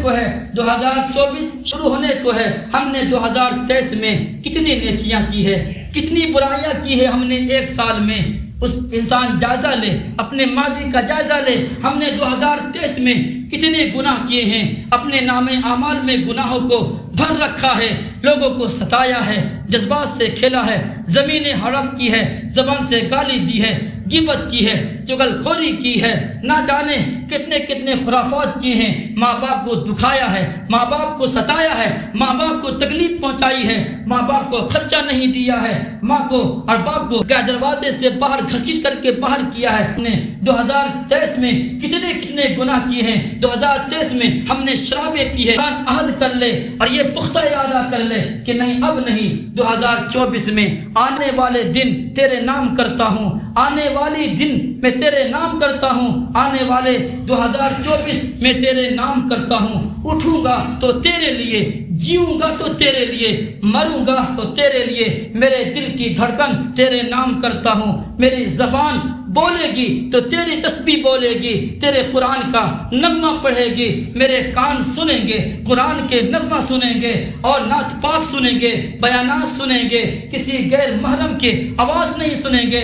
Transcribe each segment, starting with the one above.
کو ہے, 2024 شروع ہونے کو ہے. ہم نے 2023 میں کتنی نیکیاں کی ہے, کتنی برائیاں کی ہے ہم نے ایک سال میں. اس انسان جائزہ لے, اپنے ماضی کا جائزہ لے. ہم نے 2023 میں کتنے گناہ کیے ہیں, اپنے نام اعمال میں گناہوں کو بھر رکھا ہے, لوگوں کو ستایا ہے, جذبات سے کھیلا ہے, زمینیں ہڑپ کی ہے, زبان سے گالی دی ہے, غیبت کی ہے, چغل خوری کی ہے, نہ جانے کتنے کتنے خرافات کیے ہیں. ماں باپ کو دکھایا ہے, ماں باپ کو ستایا ہے, ماں باپ کو تکلیف پہنچائی ہے, ماں باپ کو خرچہ نہیں دیا ہے, ماں کو اور باپ کو دروازے سے باہر گھسیٹ کر کے باہر کیا ہے. ہم نے 2023 میں کتنے کتنے گناہ کیے ہیں. 2023 میں ہم نے شرابیں پی ہے. عہد کر لے اور یہ پختہ ارادہ کر لے کہ نہیں, اب نہیں. 2024 میں آنے والے دن تیرے نام کرتا ہوں, آنے والی دن میں تیرے نام کرتا ہوں, آنے والے 2024 میں تیرے نام کرتا ہوں. اٹھوں گا تو تیرے لیے, جیوں گا تو تیرے لیے, مروں گا تو تیرے لیے. میرے دل کی دھڑکن تیرے نام کرتا ہوں. میری زبان بولے گی تو تیری تسبیح بولے گی, تیرے قرآن کا نغمہ پڑھے گی. میرے کان سنیں گے, قرآن کے نغمہ سنیں گے, اور نعت پاک سنیں گے, بیانات سنیں گے. کسی غیر محرم کی آواز نہیں سنیں گے,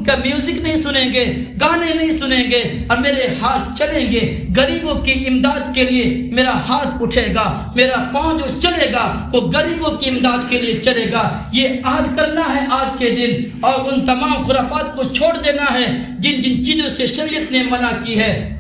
کا میوزک نہیں سنیں گے, گانے نہیں سنیں گے. اور میرے ہاتھ چلیں گے غریبوں کی امداد کے لیے. میرا ہاتھ اٹھے گا, میرا پاؤں جو چلے گا وہ غریبوں کی امداد کے لیے چلے گا. یہ عہد کرنا ہے آج کے دن, اور ان تمام خرافات کو چھوڑ دینا ہے جن جن چیزوں سے شریعت نے منع کی ہے.